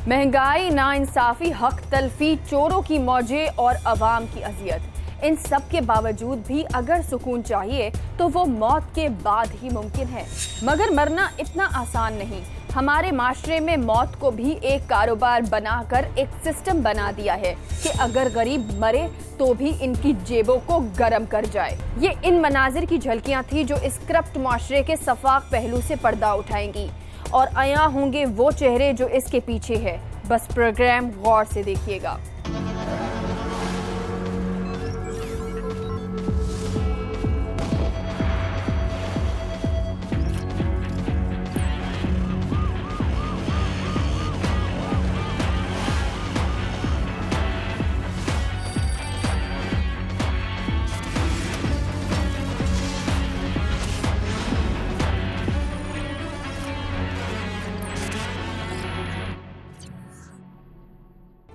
महंगाई, नाइंसाफी, हक तलफी, चोरों की मौजें और अवाम की अजियत, इन सब के बावजूद भी अगर सुकून चाहिए तो वो मौत के बाद ही मुमकिन है। मगर मरना इतना आसान नहीं। हमारे माशरे में मौत को भी एक कारोबार बनाकर एक सिस्टम बना दिया है कि अगर गरीब मरे तो भी इनकी जेबों को गर्म कर जाए। ये इन मनाजिर की झलकियां थी जो इस करप्ट माशरे के सफाक पहलू से पर्दा उठाएंगी और आया होंगे वो चेहरे जो इसके पीछे है। बस प्रोग्राम गौर से देखिएगा।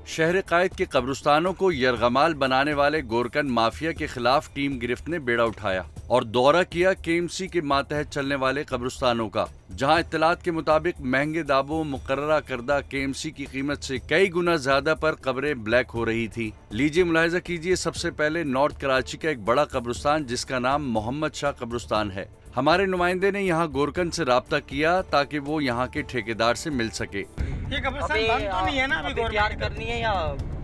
शहर कायद के कब्रिस्तानों को यरगमाल बनाने वाले गोरकन माफिया के खिलाफ टीम गिरफ्त ने बेड़ा उठाया और दौरा किया केएमसी के मातहत चलने वाले कब्रिस्तानों का, जहां इत्तलात के मुताबिक महंगे दावों मुकर्ररा करदा केएमसी की कीमत से कई गुना ज्यादा पर कब्रें ब्लैक हो रही थी। लीजिए मुलाहिजा कीजिए। सबसे पहले नॉर्थ कराची का एक बड़ा कब्रिस्तान जिसका नाम मोहम्मद शाह कब्रिस्तान है। हमारे नुमाइंदे ने यहाँ गोरकन से राब्ता किया ताकि वो यहाँ के ठेकेदार से मिल सके। ये कब्रिस्तान बंद तो नहीं है ना? अभी तैयार करनी है या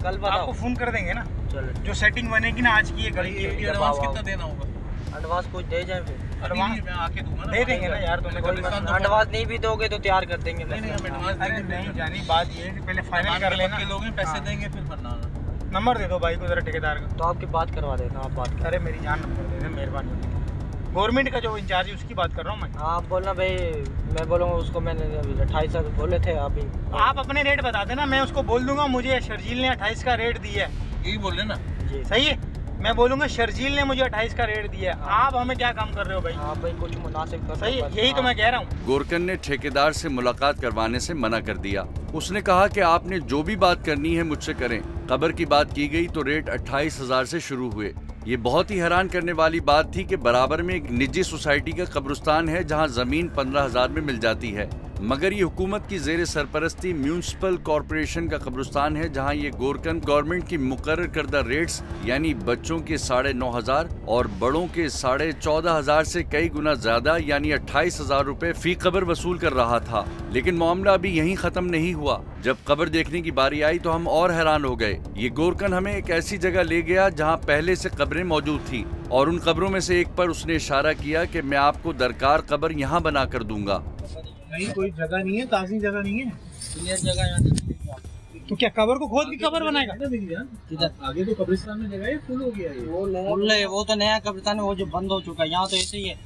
कल बताओ? आपको फोन कर देंगे ना। चलो, जो सेटिंग बनेगी ना आज की ये कल की। एडवांस कितना देना होगा? एडवांस कुछ दे जाए फिर। एडवांस मैं आके दूंगा ना। दे देंगे ना यार, तुम्हें एडवांस नहीं भी दोगे तो तैयार कर देंगे। अरे नहीं जानी, बात ये है कि पहले फाइनल कर लेना। लोग पैसे देंगे फिर बनना। नंबर दे दो भाई को जरा ठेकेदार का। तो आपकी बात करवा देना। आप बात अरे मेरी जान नंबर दे दे, मेहरबानी। गवर्नमेंट का जो इंचार्ज है उसकी बात कर रहा हूँ मैं। आप बोलना भाई, मैं बोलूँगा उसको। मैंने 28 बोले थे अभी। आप अपने रेट बता देना, मैं उसको बोल दूंगा मुझे शर्जील ने 28 का रेट दिया है। यही बोले ना जी? सही है, मैं बोलूँगा शर्जील ने मुझे 28 का रेट दिया है। आप हमें क्या काम कर रहे हो भाई? आप भाई कुछ मुनासिब कर। सही है, यही तो मैं कह रहा हूँ। गोरकन ने ठेकेदार से मुलाकात करवाने से मना कर दिया। उसने कहा कि आपने जो भी बात करनी है मुझसे करें। कब्र की बात की गई तो रेट 28,000 से शुरू हुए। ये बहुत ही हैरान करने वाली बात थी कि बराबर में एक निजी सोसाइटी का कब्रिस्तान है जहां जमीन 15,000 में मिल जाती है, मगर ये हुकूमत की जेर सरपरस्ती म्यूनिसिपल कॉरपोरेशन का कब्रिस्तान है जहां ये गोरकन गवर्नमेंट की मुकर्रर करदा रेट्स यानी बच्चों के 9,500 और बड़ों के 14,500 से कई गुना ज्यादा यानी 28,000 रुपए फी कब्र वसूल कर रहा था। लेकिन मामला अभी यहीं खत्म नहीं हुआ। जब कब्र देखने की बारी आई तो हम और हैरान हो गए। ये गोरकन हमें एक ऐसी जगह ले गया जहाँ पहले से कब्रें मौजूद थी और उन कब्रों में से एक पर उसने इशारा किया कि मैं आपको दरकार कब्र यहाँ बना कर दूंगा। नहीं, कोई जगह नहीं है, ताज़ी जगह नहीं है, क्लियर जगह यहाँ। तो क्या कब्र को खोद के कब्र बनाएगा? किधर आगे तो कब्रिस्तान में जगह है, फुल हो गया है। वो तो नया कब्रिस्तान है, वो जो बंद हो चुका है। यहाँ तो ऐसे ही है,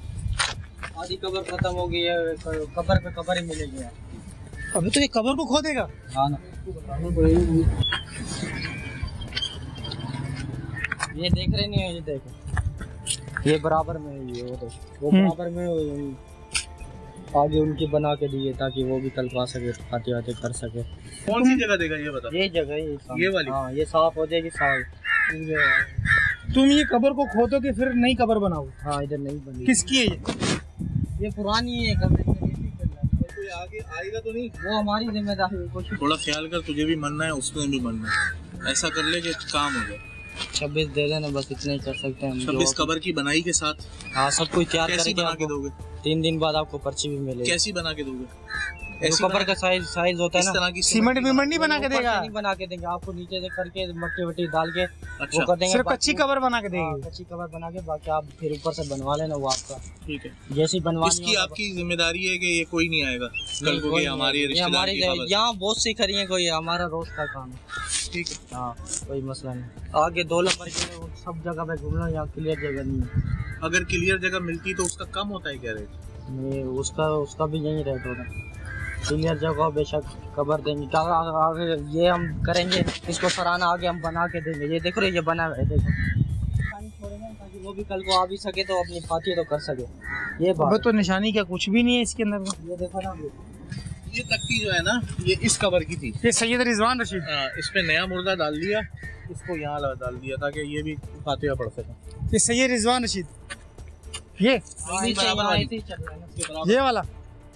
आधी कब्र खत्म हो गई है, कब्र पे कब्र ही मिलेगी। अभी तो ये कब्र को खोदेगा? हाँ ना। ये देख रहे नहीं है? ये देखो, ये बराबर में है, वो बराबर में आगे उनकी बना के दिए ताकि वो भी कल पा सके, खाते वाते कर सके। कौन सी जगह देगा ये बता? ये जगह ये वाली। हाँ, ये साफ हो जाएगी साफ। तुम ये कब्र को खोदोगे फिर नई कब्र बनाओ? हाँ, इधर नहीं बनी। किसकी है ये? पुरानी है कब्र। कोई आगे आएगा तो नहीं? वो हमारी जिम्मेदारी है। थोड़ा ख्याल कर, तुझे भी मरना है, उसमें भी मरना है। ऐसा कर ले कि काम हो जाए। 26 दे देना, बस इतना ही कर सकते हैं। 26 कब्र की बनाई के साथ? हाँ, सब कुछ तैयार करके बना के दोगे? 3 दिन बाद आपको पर्ची भी मिलेगी। कैसी बना के दोगे? ऐसी कब्र का साइज होता है ना, सीमेंट विमेंट नहीं बना के देगा? नहीं बना के देंगे आपको, नीचे से करके मट्टी वट्टी डाल के वो कर देंगे। सिर्फ कच्ची कब्र बना के देंगे? कच्ची कब्र बना के, बाकी आप फिर ऊपर से बनवा लेना, वो आपका। ठीक है, जैसी बनवानी। इसकी आपकी जिम्मेदारी है कि ये कोई नहीं आएगा कल को? हमारी यहाँ बहुत सी खरी है, कोई हमारा रोज का काम है। ठीक है, हाँ, कोई मसला नहीं। आगे 2 नंबर के सब जगह पे घूमना, यहाँ क्लियर जगह नहीं है। अगर क्लियर जगह मिलती तो उसका कम होता है क्या रेट? नहीं, उसका भी यही रेट होता है। क्लियर जगह बेशक कब्र देंगे, क्या आगे ये हम करेंगे, इसको सराहना आगे हम बना के देंगे। ये देखो ये बना है, देखो ताकि वो भी कल को आ भी सके तो अपनी फाती तो कर सके। ये बात तो निशानी क्या कुछ भी नहीं है इसके अंदर? ये देखो ना, ये तख्ती जो है ना, ये इस कब्र की थी। ये सैयद रिजवान रशीद। इस पे नया मुर्दा डाल दिया, इसको यहाँ डाल दिया ताकि ये भी फातिहा पढ़ सके। ये सैयद रिजवान रशीद, ये वाला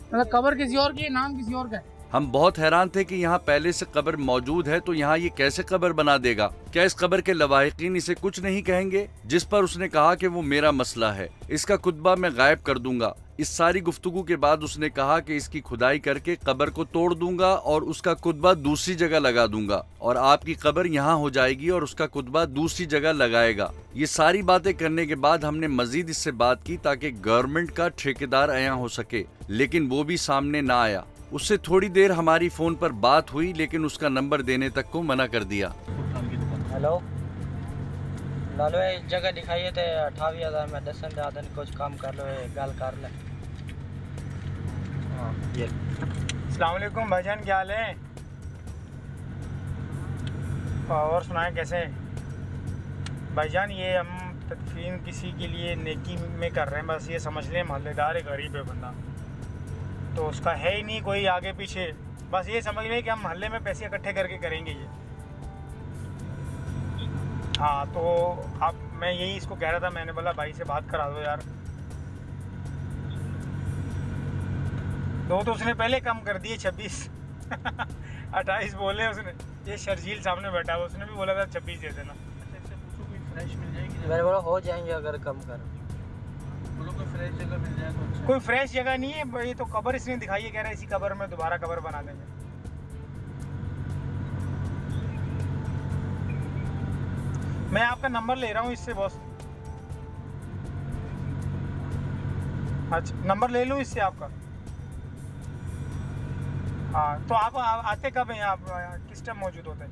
मतलब कब्र किसी और की, नाम किसी और का है। हम बहुत हैरान थे कि यहाँ पहले से कब्र मौजूद है तो यहाँ ये कैसे कब्र बना देगा, क्या इस कब्र के लवाहिकीन इसे कुछ नहीं कहेंगे? जिस पर उसने कहा कि वो मेरा मसला है, इसका खुतबा मैं गायब कर दूंगा। इस सारी गुफ्तगू के बाद उसने कहा कि इसकी खुदाई करके कब्र को तोड़ दूंगा और उसका खुतबा दूसरी जगह लगा दूंगा और आपकी कब्र यहाँ हो जाएगी और उसका खुतबा दूसरी जगह लगाएगा। ये सारी बातें करने के बाद हमने मजीद इससे बात की ताकि गवर्नमेंट का ठेकेदार आया हो सके, लेकिन वो भी सामने ना आया। उससे थोड़ी देर हमारी फोन पर बात हुई लेकिन उसका नंबर देने तक को मना कर दिया। हेलो लालो, एक जगह दिखाइए थे 28,000 में 10 दिन कुछ काम कर लो, गाल कर ले। अस्सलाम वालेकुम भाईजान, क्या हाल है? और सुनाएं कैसे भाईजान? ये हम तदफीन किसी के लिए नेकी में कर रहे हैं, बस ये समझ लें मोहल्लेदार गरीब है बंदा, तो उसका है ही नहीं कोई आगे पीछे, बस ये समझ लें कि हम मोहल्ले में पैसे इकट्ठे करके करेंगे ये। हाँ तो अब मैं यही इसको कह रहा था, मैंने बोला भाई से बात करा दो यार। दो तो उसने पहले कम कर दिए 26 28 बोले उसने। ये शर्जील सामने बैठा हुआ, उसने भी बोला था 26 दे देना। कोई फ्रेश मिल जाएगी? मैंने बोला हो जाएंगे अगर कम कर। बोलो कोई फ्रेश जगह मिल जाए तो अच्छा। कोई फ्रेश जगह नहीं है, ये तो कब्र इसने दिखाई है, कह रहा है इसी कब्र में दोबारा कब्र बना देंगे। मैं आपका नंबर ले रहा हूँ इससे बॉस। अच्छा नंबर ले लूँ इससे आपका? हाँ तो आप आते कब हैं? आप किस टाइम मौजूद होते हैं?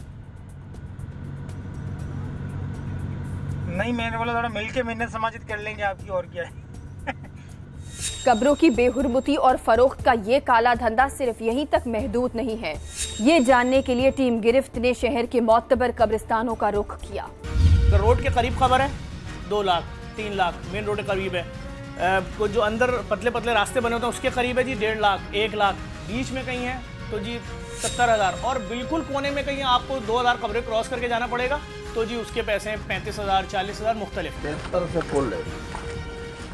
नहीं मैंने बोला थोड़ा मिल के मिन्नत समाजित कर लेंगे आपकी, और क्या है। कब्रों की बेहुरमती और फरोख्त का ये काला धंधा सिर्फ यहीं तक महदूद नहीं है। ये जानने के लिए टीम गिरफ्त ने शहर के मोतबर कब्रिस्तानों का रुख किया। तो रोड के करीब खबर है 2 लाख 3 लाख, मेन रोड के करीब है। को जो अंदर पतले पतले रास्ते बने होते हैं उसके करीब है जी 1.5 लाख 1 लाख, बीच में कहीं है तो जी 70,000, और बिल्कुल कोने में कहीं आपको 2,000 कब्रें क्रॉस करके जाना पड़ेगा तो जी उसके पैसे हैं 35,000 40,000 मुख्तलिफ। 73 से फुल है।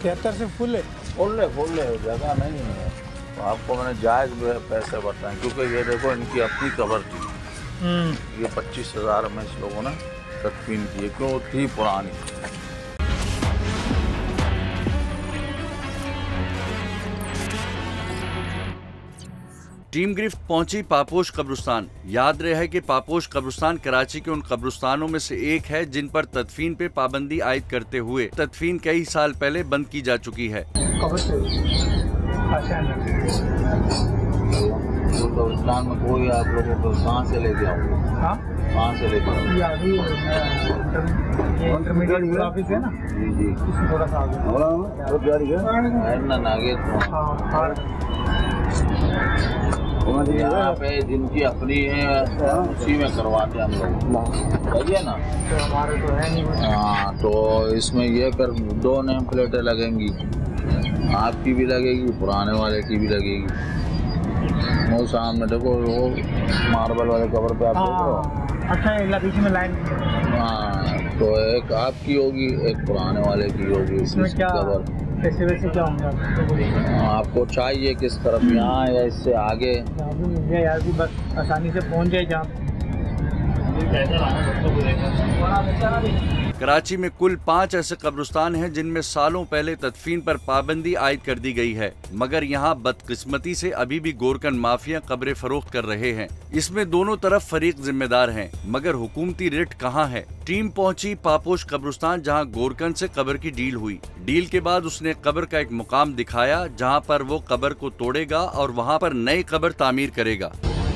73 से फुल है? फुल है, जगह नहीं है। तो आपको मैंने जायज़ पैसे बताएं, क्योंकि ये देखो इनकी अपनी कब्र थी। ये 25,000 में इस लोगों ने तदफीन की, क्यों थी पुरानी। टीम गिरफ्त पहुंची पापोश कब्रिस्तान। याद रहे कि पापोश कब्रिस्तान कराची के उन कब्रिस्तानों में से एक है जिन पर तदफीन पे पाबंदी आयद करते हुए तदफीन कई साल पहले बंद की जा चुकी है। कब्रिस्तान में कोई आप लोगों को कहाँ से लेके आओगे? कहाँ से लेके आओगे? इंटरमीडिएट ऑफिस है ना जी थोड़ा सा आगे। यहाँ पे जिनकी अपनी है उसी में करवाते हम लोग, सही है ना? तो हमारे तो है नहीं। हाँ तो इसमें ये कर 2 नेम प्लेटें लगेंगी, आपकी भी लगेगी पुराने वाले की भी लगेगी। वो सामने देखो वो मार्बल वाले कवर पे आप देख रहे हो। अच्छा बीच में लाइन। हाँ तो एक आपकी होगी एक पुराने वाले की होगी। इसमें क्या पैसे वैसे क्या होंगे आपको चाहिए किस तरफ, यहाँ या इससे आगे? यार भी बस आसानी से पहुँच जाए जहाँ। कराची में कुल 5 ऐसे कब्रिस्तान हैं जिनमें सालों पहले तदफीन पर पाबंदी आयद कर दी गई है, मगर यहाँ बदकिस्मती से अभी भी गोरकन माफिया कब्रें फरोख्त कर रहे हैं। इसमें दोनों तरफ फरीक जिम्मेदार हैं, मगर हुकूमती रिट कहाँ है? टीम पहुंची पापोश कब्रिस्तान जहां गोरकन से कब्र की डील हुई। डील के बाद उसने कब्र का एक मुकाम दिखाया जहां पर वो कब्र को तोड़ेगा और वहां पर नई कब्र तामीर करेगा।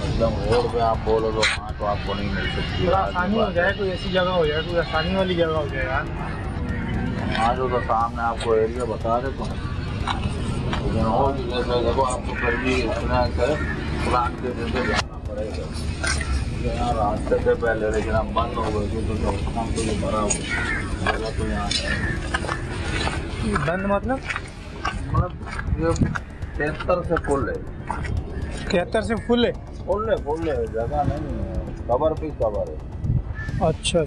एकदम रोड पे आप बोलो तो वहाँ तो आपको नहीं मिल सकती। आसानी हो जाए, कोई ऐसी जगह हो जाए, कोई आसानी वाली जगह हो जाए यार। आज तो सामने आपको एरिया बता देता हूँ, लेकिन और जैसे देखो आपको फिर भी इतना प्लान के जैसे जाना पड़ेगा। यहाँ रास्ते से पहले लेकिन हम बंद हो गए क्योंकि काम तो ये भरा हुआ जगह तो यहाँ बंद मतलब ये 73 से फुल है। 73 से फुल है? फुल है, जगह नहीं है, कबर पे कबर है। अच्छा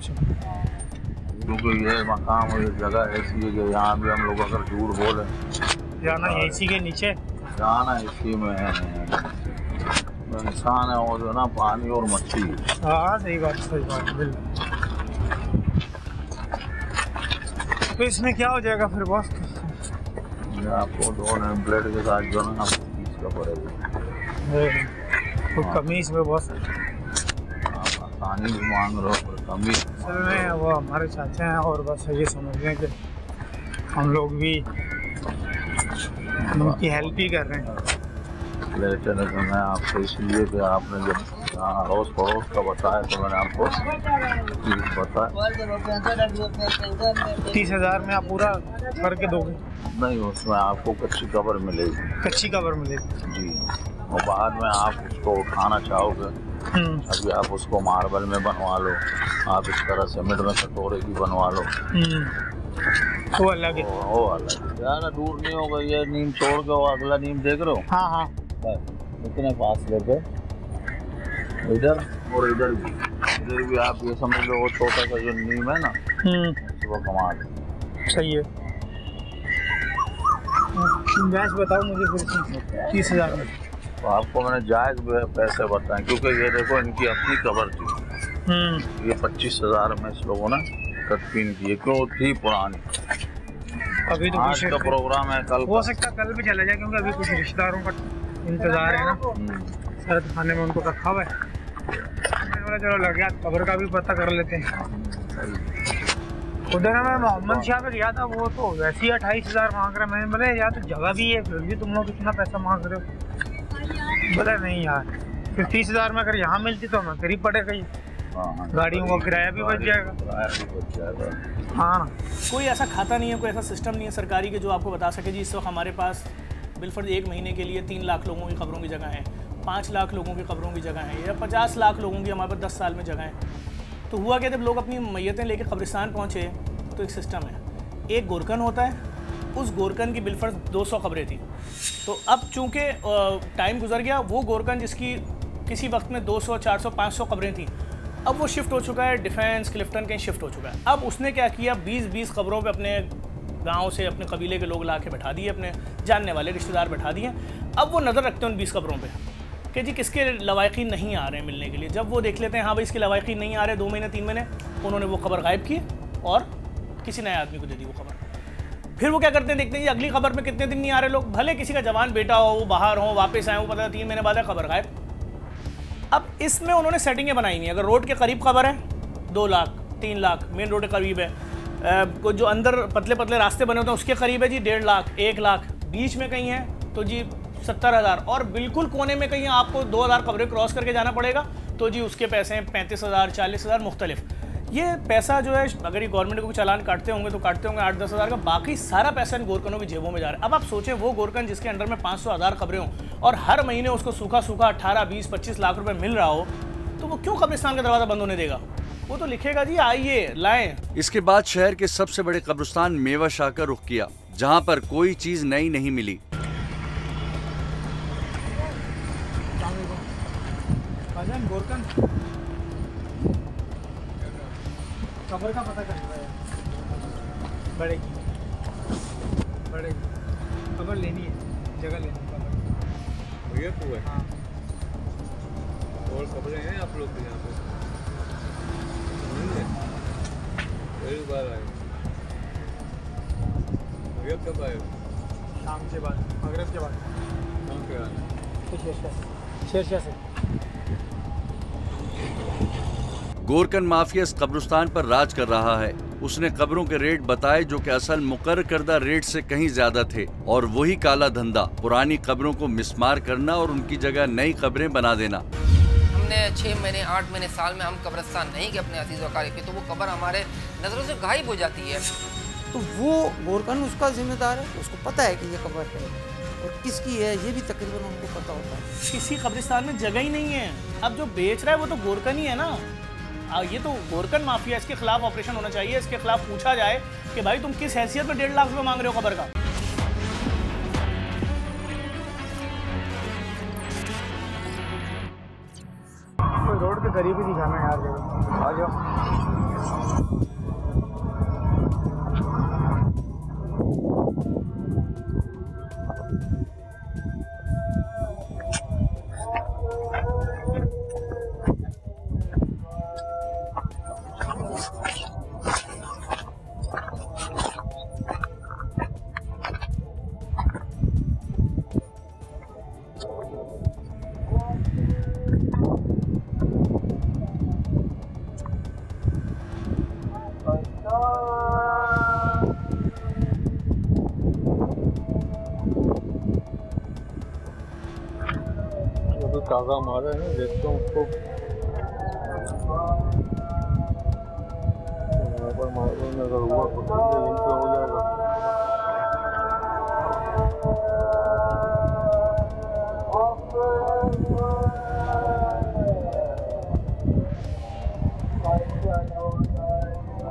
क्योंकि ये मकाम और ये जगह ऐसी है कि यहाँ भी हम लोग अगर झूठ बोले जाना इसी के नीचे, जाना इसी में है। इंसान है वो जो ना पानी और मच्छी। हाँ सही बात बिल्कुल। तो इसमें क्या हो जाएगा फिर बॉस? आपको 2 नेम प्लेट के साथ जो ना 30 का पड़ेगा। तो कमी इसमें बॉस आप आसानी भी मांग रहे हो पर कमी। असल में वो हमारे चाचा हैं और बस ये समझ लें कि हम लोग भी उनकी हेल्प ही कर रहे हैं। लेकिन मैं आपको इसलिए कि आपने जब अड़ोस पड़ोस का बताया तो मैंने आपको बताया 30,000 में आप पूरा करके दोगे? नहीं, उसमें आपको कच्ची कवर मिलेगी। कच्ची कवर मिलेगी जी, और बाद में आप उसको उठाना चाहोगे, अभी आप उसको मार्बल में बनवा लो, आप इस तरह सीमेंट में कटोरे की बनवा लो, वो अलग है। वो अलग है। ज़्यादा दूर नहीं होगा, ये नीम छोड़ के वो अगला नीम देख रहे हो? हाँ हाँ, इतने फासले पे इधर और इधर भी आप ये समझ लो वो छोटा सा जो नीम है ना वो कमाल है। सही है। गैस बताओ मुझे फिर 30,000 में। तो आपको मैंने जायज़ पैसे बताएं क्योंकि ये देखो इनकी अपनी कवर थी। ये 25,000 में इस लोगों ने तदफीन की, क्यों थी पुरानी। अभी तो आज का प्रोग्राम है, कल हो सकता कल भी चला जाए क्योंकि अभी कुछ रिश्तेदारों का इंतजार है ना, शरद खाने में उनको रखा हुआ है। चलो लग गया, खबर का भी पता कर लेते हैं। उधर मैं मोहम्मद शाह पे गया था, वो तो वैसे ही 28,000 मांग रहे। मैंने बोला यार तो जगह भी है फिर भी तुम लोग कितना पैसा मांग रहे हो? बोला नहीं यार, फिर 30,000 में अगर यहाँ मिलती तो हमें फिर ही पड़ेगा ही, गाड़ियों का किराया भी बच जाएगा। हाँ, कोई ऐसा खाता नहीं है, कोई ऐसा सिस्टम नहीं है सरकारी के जो आपको बता सके जी इस वक्त हमारे पास बिलफर्ज 1 महीने के लिए 3 लाख लोगों की खबरों की जगह है, 5 लाख लोगों की खबरों की जगह है, या 50 लाख लोगों की हमारे पास 10 साल में जगह है। तो हुआ क्या, जब लोग अपनी मैयतें लेके कब्रिस्तान पहुँचे तो एक सिस्टम है, एक गोरकन होता है, उस गोरकन की बिलफर्ज 200 खबरें थी। तो अब चूँकि टाइम गुजर गया, वो गोरकन जिसकी किसी वक्त में 200, 400, 500 खबरें थी, अब वो शिफ्ट हो चुका है डिफेंस क्लिफ्टन कहीं शिफ्ट हो चुका है। अब उसने क्या किया, 20-20 खबरों पे अपने गांव से अपने कबीले के लोग ला के बैठा दिए, अपने जानने वाले रिश्तेदार बैठा दिए। अब वो नज़र रखते हैं उन 20 खबरों पे कि जी किसके लवायकीन नहीं आ रहे हैं मिलने के लिए। जब वो देख लेते हैं हाँ भाई इसके लवायकीन नहीं आ रहे, 2 महीने 3 महीने, उन्होंने वो खबर गायब की और किसी नए आदमी को दे दी वो खबर। फिर वो क्या करते हैं, देखते हैं जी अगली खबर में कितने दिन नहीं आ रहे लोग, भले किसी का जवान बेटा हो, वो बाहर हो, वापस आए, वो पता 3 महीने बाद है खबर गायब। अब इसमें उन्होंने सेटिंगें बनाई हुई हैं। अगर रोड के करीब खबर है 2 लाख, 3 लाख, मेन रोड के करीब है, कोई जो अंदर पतले पतले रास्ते बने होते हैं उसके करीब है जी 1.5 लाख, 1 लाख, बीच में कहीं है तो जी 70,000, और बिल्कुल कोने में कहीं आपको 2,000 खबरें क्रॉस करके जाना पड़ेगा तो जी उसके पैसे हैं 35,000, 40,000 मुख्तलिफ। ये पैसा जो है अगर ये गवर्नमेंट को चालान काटते होंगे तो काटते होंगे 8-10 हज़ार का, बाकी सारा पैसा इन गोरकनों की जेबों में जा रहा है। अब आप सोचें वो गोरकन जिसके अंडर में 500,000 खबरें हों और हर महीने उसको सूखा सूखा 18, 20, 25 लाख रुपए मिल रहा हो, तो वो क्यों कब्रिस्तान का दरवाज़ा बंद होने देगा? वो तो लिखेगा जी आइए लाएं। इसके बाद शहर के सबसे बड़े कब्रिस्तान मेवा शाह का रुख किया, जहाँ पर कोई चीज नई नहीं मिली। गोरकन खबर का पता करना है, बढ़ेगी खबर लेनी है, जगह लेनी है भैया तो है। हाँ, और खबरें हैं आप लोग के यहाँ पे? पहली बार आए भैया, कब आए? शाम के बाद, मगरिब के बाद। कहाँ पे आए? शेरशाह से। गोरकन माफिया इस कब्रिस्तान पर राज कर रहा है। उसने कब्रों के रेट बताए जो कि असल मुकर्रर करदा रेट से कहीं ज्यादा थे, और वही काला धंधा पुरानी कब्रों को मिसमार करना और उनकी जगह नई कब्रें बना देना। हमने 6 महीने, 8 महीने, साल में हम कब्रिस्तान नहीं गए अपने अजीज वकारिब के, तो वो कब्र हमारे नजरों से गायब हो जाती है। तो वो गोरकन उसका जिम्मेदार है, उसको पता है कि ये कब्र है और किसकी है, ये भी तकरीबन उनको पता होता है। किसी कब्रिस्तान में जगह ही नहीं है। अब जो बेच रहा है वो तो गोरकन ही है ना, ये तो गोरकन माफिया, इसके खिलाफ ऑपरेशन होना चाहिए, इसके खिलाफ पूछा जाए कि भाई तुम किस हैसियत में 1.5 लाख रुपए मांग रहे हो खबर का। रोड के करीब ही दिखाना यार, जगह आ जाओ। काका मारा है, देखता हूँ उसको। यहाँ पर मारने में अगर हुआ तो यहीं पे हो जाएगा।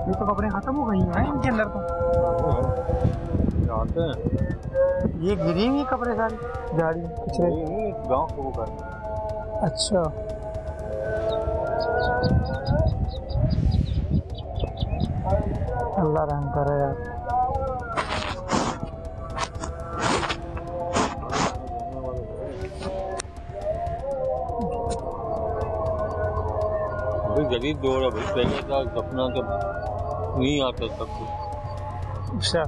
ये तो कपड़े खत्म हो गई हैं इनके अंदर तो। आते हैं ये गिरी हुई कपड़े सारी गाड़ी पिछले गाँव को कर। अच्छा अल्लाह रहम करे यार। जदीद दौर है भाई, पहले का सपना के नहीं आता सब कुछ। अच्छा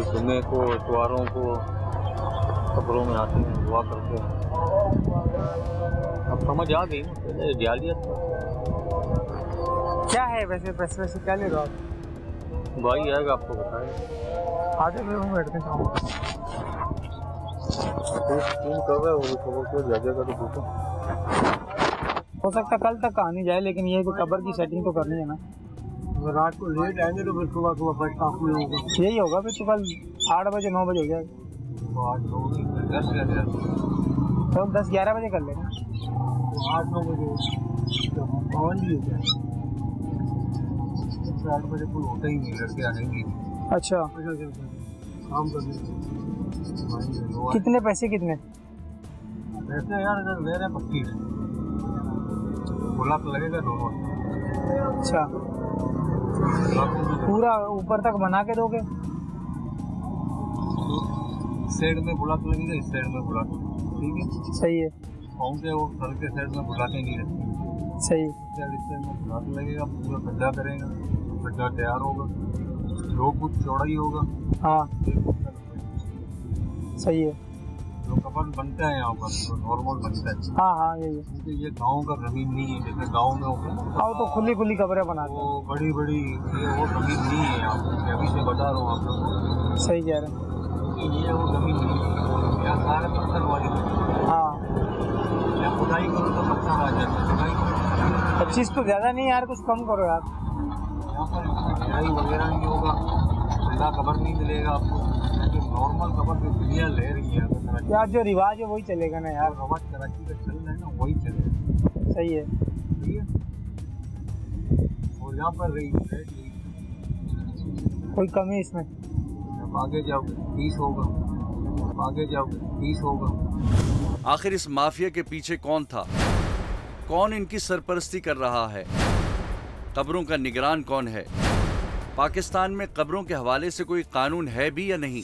जुम्मे को इतवारों को कब्रों में आते हैं, दुआ करते हैं। अब समझ आ गई ना, पहले जालियत क्या है वैसे पैसे वैसे क्या ले रहे हो आप? भाई आएगा आपको बताएगा। आधे में हम बैठते हैं कर रहे हो खबर को जाएगा तो पूछो। हो सकता कल तक कहानी जाए, लेकिन ये कि कब्र की सेटिंग तो करनी है ना। रात को लेट आएंगे तो फिर सुबह सुबह फर्स्ट हाफ में होगा। यही होगा फिर तो कल 8 बजे 9 बजे हो जाएगा। 8 9 10 तो 10-11 बजे कर लेंगे। 8 9 बजे पवन भी हो जाए। 8 बजे कोई होता ही नहीं, लड़के आएंगे। अच्छा काम करने। कितने पैसे कितने वैसे यार अगर ले रहे हैं 25 गुलाब लगेगा दोनों। अच्छा पूरा ऊपर तक बना के दोगे? साइड में बुलाक लगेगा, इस साइड में बुलाक। ठीक है सही है। होंगे वो घर के साइड में बुलाके नहीं रहते। सही। इस साइड में बुलाक लगेगा, पूरा गड्ढा करेगा, गड्ढा तैयार होगा, 2 फुट चौड़ाई होगा। हाँ 1 फुट सही है। जो कपड़ बनता है यहाँ पर तो नॉर्मल बनता है। हाँ हाँ यही है। क्योंकि ये गाँव का जमीन नहीं है, जैसे गाँव में होगा आओ तो खुली खुली कब्रें बनाते हैं। वो बड़ी बड़ी ये वो जमीन नहीं है यहाँ पर। मैं अभी से बता रहा हूँ आप लोगों को। सही कह रहे हैं। ये वो जमीन नहीं है, यहाँ सारे पत्थर वाली। हाँ या खुदाई करो तो पत्थर आ जाता है। खुदाई करो 25 तो ज़्यादा नहीं यार, कुछ कम करो यार। यहाँ पर खुदाई वगैरह नहीं होगा, खुला कबर नहीं मिलेगा आपको। नॉर्मल कबर जो दुनिया ले रही है यार, जो रिवाज है वही चलेगा ना यार। रवाज कराची का चल रहा है ना, वही चलेगा। सही है। ठीक है। और यहाँ पर रही कोई कमी इसमें? अब आगे जाओगे 30 होगा, आगे जाओगे 30 होगा। आखिर इस माफिया के पीछे कौन था? कौन इनकी सरपरस्ती कर रहा है? कब्रों का निगरान कौन है? पाकिस्तान में कब्रों के हवाले से कोई कानून है भी या नहीं?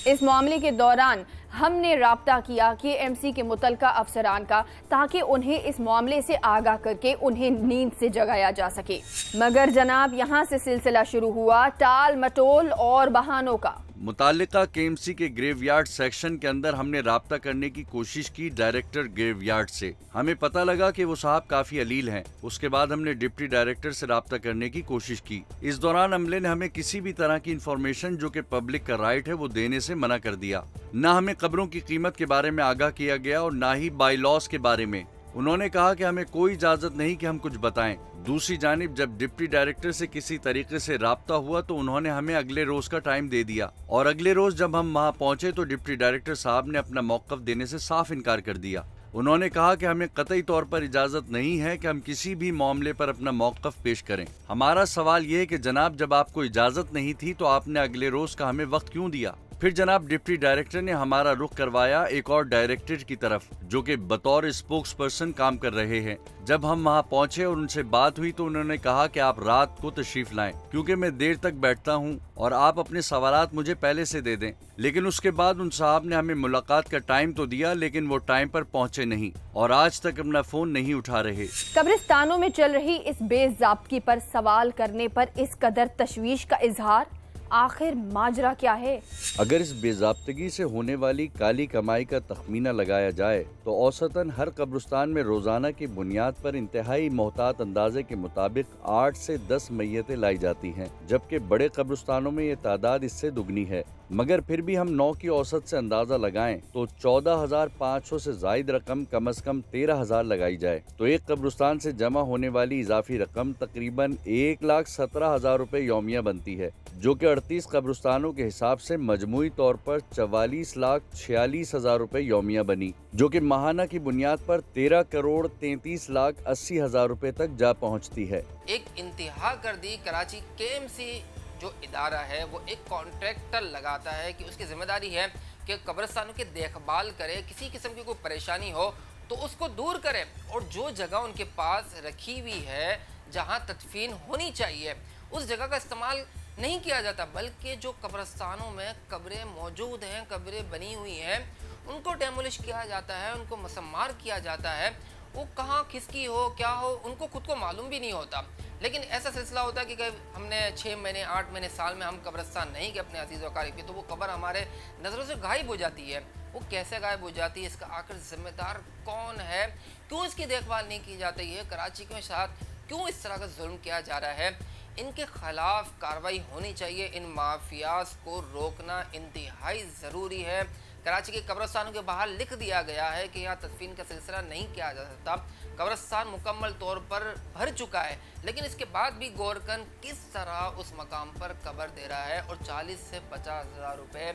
इस मामले के दौरान हमने राब्ता किया KMC के मुतलका अफसरान का, ताकि उन्हें इस मामले से आगाह करके उन्हें नींद से जगाया जा सके। मगर जनाब, यहाँ से सिलसिला शुरू हुआ टाल मटोल और बहानों का। मुतालिका KMC के ग्रेवयार्ड सेक्शन के अंदर हमने राब्ता करने की कोशिश की डायरेक्टर ग्रेवयार्ड से। हमें पता लगा कि वो साहब काफी अलील हैं। उसके बाद हमने डिप्टी डायरेक्टर से राब्ता करने की कोशिश की। इस दौरान अमले ने हमें किसी भी तरह की इंफॉर्मेशन जो कि पब्लिक का राइट है वो देने से मना कर दिया। न हमें कब्रों की कीमत के बारे में आगाह किया गया और न ही बाईलॉस के बारे में। उन्होंने कहा कि हमें कोई इजाजत नहीं कि हम कुछ बताएं। दूसरी जानिब जब डिप्टी डायरेक्टर से किसी तरीके से राब्ता हुआ तो उन्होंने हमें अगले रोज का टाइम दे दिया, और अगले रोज जब हम वहां पहुंचे तो डिप्टी डायरेक्टर साहब ने अपना मौकफ देने से साफ इनकार कर दिया। उन्होंने कहा कि हमें कतई तौर पर इजाजत नहीं है कि हम किसी भी मामले पर अपना मौकफ पेश करें। हमारा सवाल ये है कि जनाब, जब आपको इजाजत नहीं थी तो आपने अगले रोज का हमें वक्त क्यों दिया? फिर जनाब डिप्टी डायरेक्टर ने हमारा रुख करवाया एक और डायरेक्टर की तरफ, जो कि बतौर स्पोक्स पर्सन काम कर रहे हैं। जब हम वहां पहुंचे और उनसे बात हुई तो उन्होंने कहा कि आप रात को तशरीफ लाएं, क्योंकि मैं देर तक बैठता हूं और आप अपने सवालात मुझे पहले से दे दें। लेकिन उसके बाद उन साहब ने हमें मुलाकात का टाइम तो दिया, लेकिन वो टाइम पर पहुंचे नहीं और आज तक अपना फोन नहीं उठा रहे। कब्रिस्तानों में चल रही इस बेज़ाब्तगी पर सवाल करने पर इस कदर तशवीश का इजहार, आखिर माजरा क्या है? अगर इस बेज़ाब्तगी से होने वाली काली कमाई का तखमीना लगाया जाए तो औसतन हर कब्रिस्तान में रोजाना की बुनियाद पर इंतहाई मोहतात अंदाजे के मुताबिक 8 से 10 मैयतें लाई जाती हैं, जबकि बड़े कब्रिस्तानों में ये तादाद इससे दुगनी है। मगर फिर भी हम 9 की औसत से अंदाजा लगाएं तो 14,500 से जायद रकम कम से कम 13,000 लगाई जाए तो एक कब्रिस्तान से जमा होने वाली इजाफी रकम तकरीबन 1,17,000 रुपए यौमिया बनती है, जो कि 38 कब्रिस्तानों के हिसाब से मजमूई तौर पर 44,46,000 रुपए यौमिया बनी, जो कि माहाना की बुनियाद पर 13,33,80,000 रुपए तक जा पहुँचती है। एक इंतहा कर दी कराची KMC जो इदारा है वो एक कॉन्ट्रैक्टर लगाता है कि उसकी जिम्मेदारी है कि कब्रिस्तानों की देखभाल करे, किसी किस्म की कोई परेशानी हो तो उसको दूर करे और जो जगह उनके पास रखी हुई है जहां तदफीन होनी चाहिए उस जगह का इस्तेमाल नहीं किया जाता, बल्कि जो कब्रिस्तानों में कब्रें मौजूद हैं, कब्रें बनी हुई हैं, उनको डेमोलिश किया जाता है, उनको मसमार किया जाता है। वो कहाँ किसकी हो क्या हो उनको खुद को मालूम भी नहीं होता। लेकिन ऐसा सिलसिला होता है कि हमने 6 महीने 8 महीने साल में हम कब्रिस्तान नहीं गए अपने अजीज़ वक़ारीब की, तो वो कब्र हमारे नज़रों से गायब हो जाती है। वो कैसे गायब हो जाती है, इसका आखिर जिम्मेदार कौन है, क्यों इसकी देखभाल नहीं की जाती है, कराची के साथ क्यों इस तरह का जुल्म किया जा रहा है, इनके खिलाफ कार्रवाई होनी चाहिए। इन माफियाज को रोकना इंतहाई ज़रूरी है। कराची के कब्रिस्तानों के बाहर लिख दिया गया है कि यहाँ तदफीन का सिलसिला नहीं किया जा सकता। कब्रिस्तान मुकम्मल तौर पर भर चुका है, लेकिन इसके बाद भी गोरकन किस तरह उस मकाम पर कब्र दे रहा है और 40 से 50,000 रुपये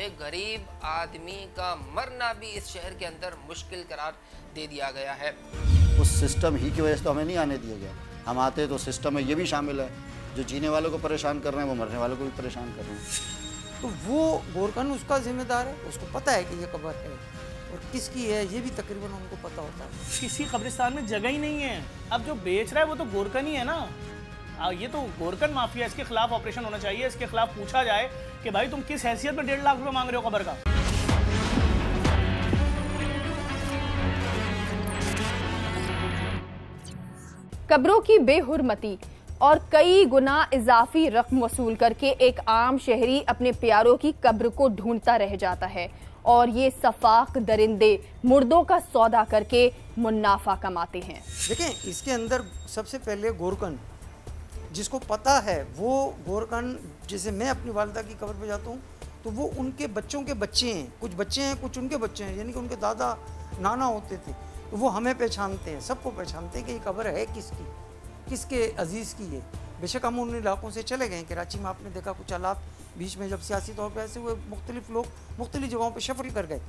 एक गरीब आदमी का मरना भी इस शहर के अंदर मुश्किल करार दे दिया गया है। उस सिस्टम ही की वजह से तो हमें नहीं आने दिया गया। हम आते तो सिस्टम में ये भी शामिल है, जो जीने वालों को परेशान कर रहे हैं वो मरने वालों को भी परेशान कर रहे हैं। तो वो गोरकन उसका जिम्मेदार है, उसको पता है कि ये कब्र है और किसकी है ये भी तकरीबन उनको पता होता है। किसी कब्रिस्तान में जगह ही नहीं है। अब जो बेच रहा है वो तो गोरकन ही है ना। ये तो गोरकन माफिया, इसके खिलाफ ऑपरेशन होना चाहिए। इसके खिलाफ पूछा जाए कि भाई तुम किस हैसियत में 1.5 लाख रुपए मांग रहे हो कब्र का। कब्रों की बेहुरमती और कई गुना इजाफी रकम वसूल करके एक आम शहरी अपने प्यारों की कब्र को ढूंढता रह जाता है और ये सफाक दरिंदे मुर्दों का सौदा करके मुनाफा कमाते हैं। देखें, इसके अंदर सबसे पहले गोरकन जिसको पता है, वो गोरकन, जैसे मैं अपनी वालिदा की कब्र पे जाता हूँ तो वो उनके बच्चों के बच्चे हैं, कुछ बच्चे हैं कुछ उनके बच्चे हैं, यानी कि उनके दादा नाना होते थे, तो वो हमें पहचानते हैं, सबको पहचानते हैं कि ये कब्र है किसकी, किसके अजीज़ की है। बेशक हम उन इलाकों से चले गए। कराची में आपने देखा कुछ हालात बीच में जब सियासी तौर पर ऐसे हुए, मुख्तलिफ लोग मुख्तलिफ जगहों पर शफल कर गए,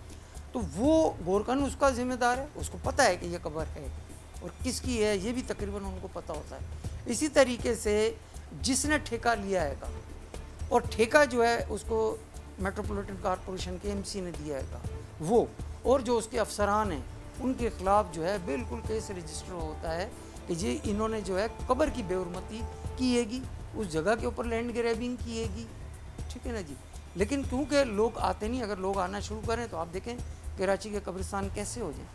तो वो गोरकन उसका ज़िम्मेदार है, उसको पता है कि ये कब्र है और किसकी है ये भी तकरीबन उनको पता होता है। इसी तरीके से जिसने ठेका लिया है और ठेका जो है उसको मेट्रोपॉलिटन कॉरपोरेशन KMC ने दिया है वो, और जो उसके अफसरान हैं उनके ख़िलाफ़ जो है बिल्कुल केस रजिस्टर होता है कि जी इन्होंने जो है कब्र की बेहुरमती कीगी, उस जगह के ऊपर लैंड ग्रैबिंग कीगी, ठीक है ना जी। लेकिन क्योंकि लोग आते नहीं, अगर लोग आना शुरू करें तो आप देखें कराची के कब्रिस्तान कैसे हो जाए।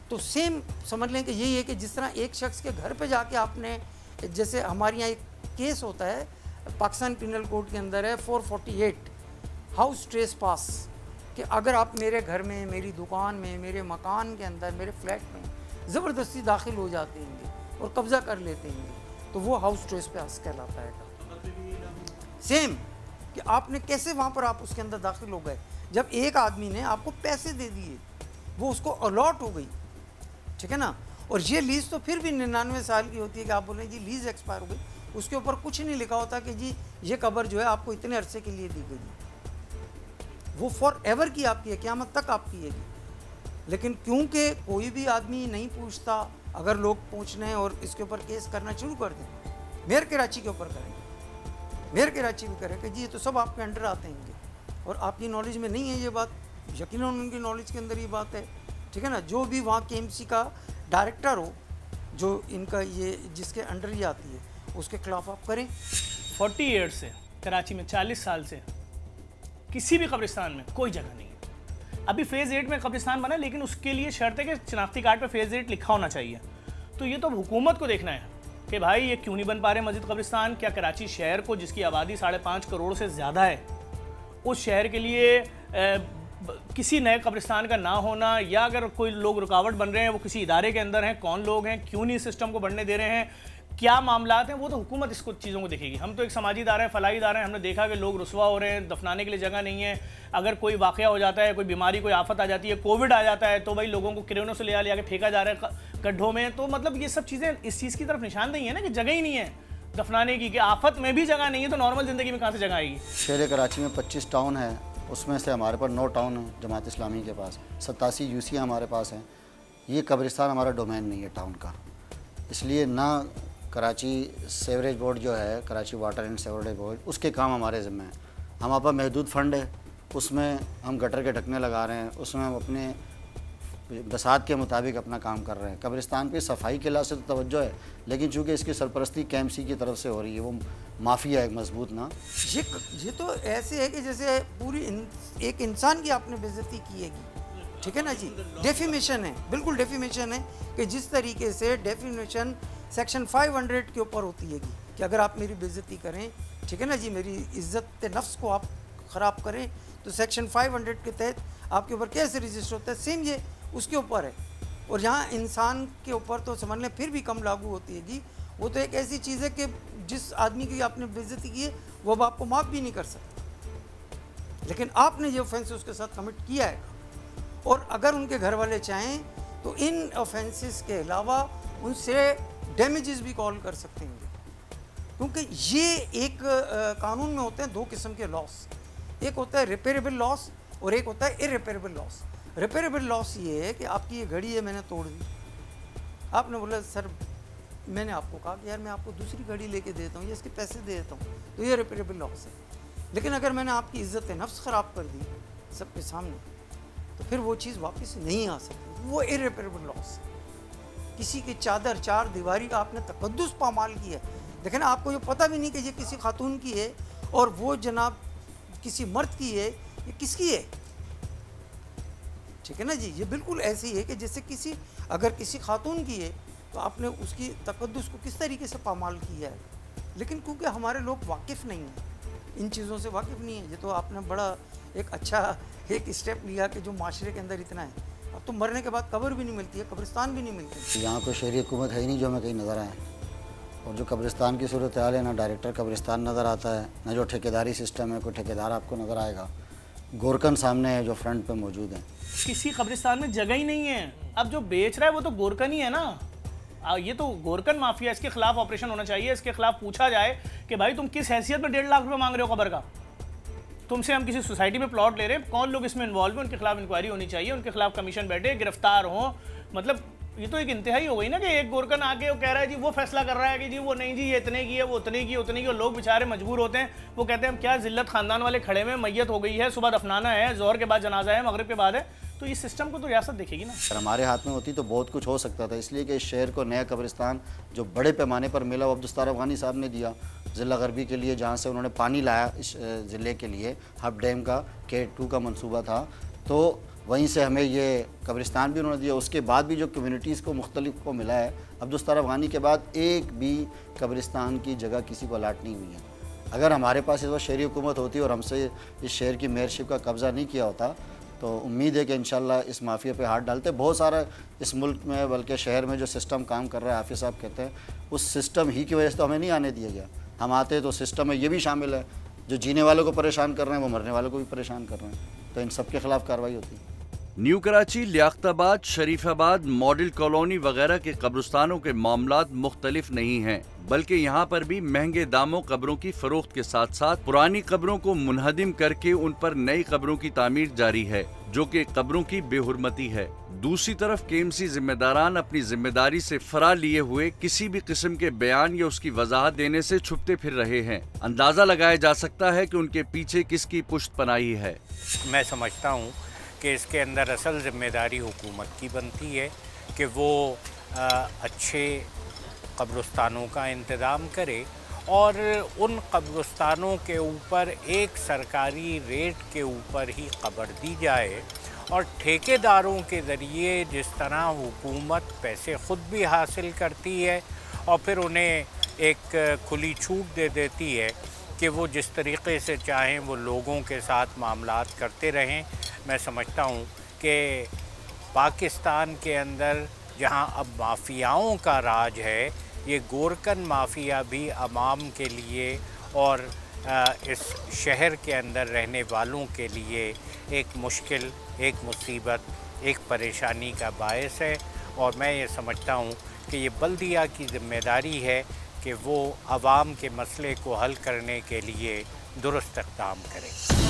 तो सेम समझ लें कि यही है कि जिस तरह एक शख्स के घर पे जाके आपने, जैसे हमारे यहाँ एक केस होता है पाकिस्तान पिनल कोड के अंदर है 448 हाउस ट्रेस पास, कि अगर आप मेरे घर में, मेरी दुकान में, मेरे मकान के अंदर, मेरे फ्लैट में ज़बरदस्ती दाखिल हो जाते हैं और कब्ज़ा कर लेते हैं तो वो हाउस ट्रेस पास कहलाता है। सेम कि आपने कैसे वहाँ पर आप उसके अंदर दाखिल हो गए, जब एक आदमी ने आपको पैसे दे दिए, वो उसको अलॉट हो गई, ठीक है ना। और ये लीज़ तो फिर भी 99 साल की होती है कि आप बोल रहे हैं जी लीज़ एक्सपायर हो गई, उसके ऊपर कुछ नहीं लिखा होता कि जी ये कब्र जो है आपको इतने अरसे के लिए दी गई, वो फॉर एवर की आपकी है, क़यामत तक आपकी है। लेकिन क्योंकि कोई भी आदमी नहीं पूछता, अगर लोग पूछने और इसके ऊपर केस करना शुरू कर दें, मेयर कराची के ऊपर करेंगे, मेयर कराची भी करेंगे जी ये तो सब आपके अंडर आते हैं और आपकी नॉलेज में नहीं है ये बात, यकीनन उनकी नॉलेज के अंदर ये बात है, ठीक है ना। जो भी वहाँ KMC का डायरेक्टर हो, जो इनका ये जिसके अंडर ही आती है, उसके खिलाफ आप करें। 40 ईयर्स से कराची में, 40 साल से किसी भी कब्रिस्तान में कोई जगह नहीं है। अभी फेज़ 8 में कब्रिस्तान बना, लेकिन उसके लिए शर्त है कि शनाख्ती कार्ड पे फेज़ 8 लिखा होना चाहिए। तो ये तो हुकूमत को देखना है कि भाई ये क्यों नहीं बन पा रहे मस्जिद कब्रिस्तान। क्या कराची शहर को, जिसकी आबादी 5.5 करोड़ से ज़्यादा है, उस शहर के लिए किसी नए कब्रिस्तान का ना होना, या अगर कोई लोग रुकावट बन रहे हैं वो किसी इदारे के अंदर हैं, कौन लोग हैं, क्यों नहीं इस सिस्टम को बढ़ने दे रहे हैं, क्या मामलात हैं, वो तो हुकूमत इसको चीज़ों को देखेगी। हम तो एक समाजी इदारा है, फलाही इदारा है, हमने देखा कि लोग रुसवा हो रहे हैं, दफनाने के लिए जगह नहीं है। अगर कोई वाक़या हो जाता है, कोई बीमारी, कोई आफत आ जाती है, कोविड आ जाता है, तो भाई लोगों को क्रेनों से ले के फेंका जा रहा है गड्ढों में। तो मतलब ये सब चीज़ें इस चीज़ की तरफ निशानदेही है ना कि जगह ही नहीं है दफनाने की, कि आफत में भी जगह नहीं है तो नॉर्मल ज़िंदगी में कहाँ से जगह आएगी। शहर कराची में 25 टाउन है, उसमें से हमारे पास 9 टाउन हैं जमात इस्लामी के पास, 87 यूसियाँ हमारे पास हैं। ये कब्रिस्तान हमारा डोमेन नहीं है टाउन का, इसलिए ना कराची सेवरेज बोर्ड जो है, Karachi water and sewerage board, उसके काम हमारे ज़िम्मे हैं। हमारे पास महदूद फंड है, उसमें हम गटर के ढकने लगा रहे हैं, उसमें हम अपने बसात के मुताबिक अपना काम कर रहे हैं। कब्रिस्तान पे सफाई के लिहाज से तो तवज्जो है, लेकिन चूँकि इसकी सरपरस्ती KMC की तरफ से हो रही है, वो माफिया है मजबूत ना। ये तो ऐसे है कि जैसे पूरी एक इंसान की आपने बेइज्जती की है, ठीक है ना जी। डेफिमेशन है, बिल्कुल डेफिमेशन है कि जिस तरीके से डेफिमेशन सेक्शन 500 के ऊपर होती है कि अगर आप मेरी बेइज्जती करें, ठीक है ना जी, मेरी इज्जत नफ्स को आप ख़राब करें, तो सेक्शन 500 के तहत आपके ऊपर कैसे रजिस्टर होता है, सेम ये उसके ऊपर है। और यहाँ इंसान के ऊपर तो समझ लें फिर भी कम लागू होती है कि वो तो एक ऐसी चीज़ है कि जिस आदमी की आपने बेइज्जती की है वो अब आपको माफ़ भी नहीं कर सकता, लेकिन आपने ये ऑफेंस उसके साथ कमिट किया है। और अगर उनके घर वाले चाहें तो इन ऑफेंसेस के अलावा उनसे डैमेजेस भी कॉल कर सकते हैं, क्योंकि ये एक कानून में होते हैं 2 किस्म के लॉस। एक होता है रिपेरेबल लॉस और एक होता है इररिपेरेबल लॉस। रिपेरेबल लॉस ये है कि आपकी ये घड़ी है, मैंने तोड़ दी, आपने बोला सर मैंने आपको कहा कि यार मैं आपको दूसरी घड़ी लेके देता हूँ या इसके पैसे दे देता हूँ, तो ये रिपेरेबल लॉस है। लेकिन अगर मैंने आपकी इज्जत नफ्स ख़राब कर दी सबके सामने, तो फिर वो चीज़ वापस नहीं आ सकती, वो इररिपेरेबल लॉस है। किसी की चादर, चार दीवारी का आपने तकद्दुस पामाल किया है, लेकिन आपको ये पता भी नहीं कि ये किसी खातून की है और वो जनाब किसी मर्द की है, ये किसकी है, ठीक है ना जी। ये बिल्कुल ऐसे ही है कि जैसे अगर किसी खातून की है तो आपने उसकी तकद्दुस को किस तरीके से पामाल किया है। लेकिन क्योंकि हमारे लोग वाकिफ़ नहीं हैं, इन चीज़ों से वाकिफ़ नहीं है। ये तो आपने बड़ा एक अच्छा एक स्टेप लिया कि जो माशरे के अंदर इतना है, अब तो मरने के बाद कब्र भी नहीं मिलती है, कब्रिस्तान भी नहीं मिलती। यहाँ कोई शहरी हुकूमत है ही नहीं जो हमें कहीं नज़र आए, और जो कब्रिस्तान की सूरत हाल है, ना डायरेक्टर कब्रिस्तान नज़र आता है, ना जो ठेकेदारी सिस्टम है, कोई ठेकेदार आपको नज़र आएगा। गोरकन सामने है जो फ्रंट पे मौजूद है, किसी कब्रिस्तान में जगह ही नहीं है। अब जो बेच रहा है वो तो गोरकन ही है ना, ये तो गोरकन माफिया, इसके खिलाफ ऑपरेशन होना चाहिए। इसके खिलाफ पूछा जाए कि भाई तुम किस हैसियत में 1.5 लाख रुपए मांग रहे हो कब्र का, तुमसे हम किसी सोसाइटी में प्लॉट ले रहे हैं, कौन लोग इसमें इन्वॉल्व हैं, उनके खिलाफ इंक्वायरी होनी चाहिए, उनके खिलाफ कमीशन बैठे, गिरफ्तार हो। मतलब ये तो एक इंतहाई हो गई ना कि एक गोरकन आके वो कह रहा है जी वो फैसला कर रहा है कि जी वो नहीं जी ये इतने की है, वो उतने की, उतने की, और लोग बेचारे मजबूर होते हैं। वो कहते हैं हम क्या जिल्लत खानदान वाले खड़े में, मैयत हो गई है, सुबह दफनाना है, जोहर के बाद जनाजा है, मगरिब के बाद है, तो इस सिस्टम को तो रियासत देखेगी ना। अगर हमारे हाथ में होती तो बहुत कुछ हो सकता था, इसलिए कि इस शहर को नया कब्रिस्तान जो बड़े पैमाने पर मिला वो अब्दुस्तार अफगानी साहब ने दिया ज़िला गरबी के लिए, जहाँ से उन्होंने पानी लाया इस ज़िले के लिए, हब डैम का K2 का मंसूबा था, तो वहीं से हमें ये कब्रिस्तान भी उन्होंने दिया। उसके बाद भी जो कम्युनिटीज़ को मुख्तलिफ को मिला है, अब्दुस्तार अफगानी के बाद एक भी कब्रिस्तान की जगह किसी को अलाट नहीं हुई है। अगर हमारे पास इस वक्त शहरी हुकूमत होती और हमसे इस शहर की मेयरशिप का कब्ज़ा नहीं किया होता, तो उम्मीद है कि इंशाल्लाह इस माफिया पे हाथ डालते। बहुत सारा इस मुल्क में बल्कि शहर में जो सिस्टम काम कर रहा है, हाफिज़ साहब कहते हैं, उस सिस्टम ही की वजह से तो हमें नहीं आने दिया गया। हम आते तो सिस्टम में ये भी शामिल है, जो जीने वालों को परेशान कर रहे हैं वो मरने वालों को भी परेशान कर रहे हैं, तो इन सब के खिलाफ कार्रवाई होती है। New Karachi, Liaquatabad, Sharifabad, model colony वगैरह के कब्रिस्तानों के मामलात मुख्तलिफ नहीं हैं, बल्कि यहाँ पर भी महंगे दामों कब्रों की फरोख्त के साथ साथ पुरानी कब्रों को मुनहदिम करके उन पर नई कब्रों की तामीर जारी है, जो कि कब्रों की बेहुरमती है। दूसरी तरफ KMC जिम्मेदारान अपनी जिम्मेदारी से फरार लिए हुए किसी भी किस्म के बयान या उसकी वजाहत देने से छुपते फिर रहे हैं। अंदाजा लगाया जा सकता है कि उनके पीछे किसकी पुश्त पनाही है। मैं समझता हूँ कि इसके अंदर असल जिम्मेदारी हुकूमत की बनती है कि वो अच्छे कब्रिस्तानों का इंतज़ाम करे और उन कब्रिस्तानों के ऊपर एक सरकारी रेट के ऊपर ही कब्र दी जाए, और ठेकेदारों के ज़रिए जिस तरह हुकूमत पैसे ख़ुद भी हासिल करती है और फिर उन्हें एक खुली छूट दे देती है कि वो जिस तरीक़े से चाहें वो लोगों के साथ मामलात करते रहें। मैं समझता हूँ कि पाकिस्तान के अंदर जहाँ अब माफियाओं का राज है, ये गोरकन माफिया भी अवाम के लिए और इस शहर के अंदर रहने वालों के लिए एक मुश्किल, एक मुसीबत, एक परेशानी का बायस है। और मैं ये समझता हूँ कि ये बल्दिया की ज़िम्मेदारी है कि वो अवाम के मसले को हल करने के लिए दुरुस्त इक़दाम करे।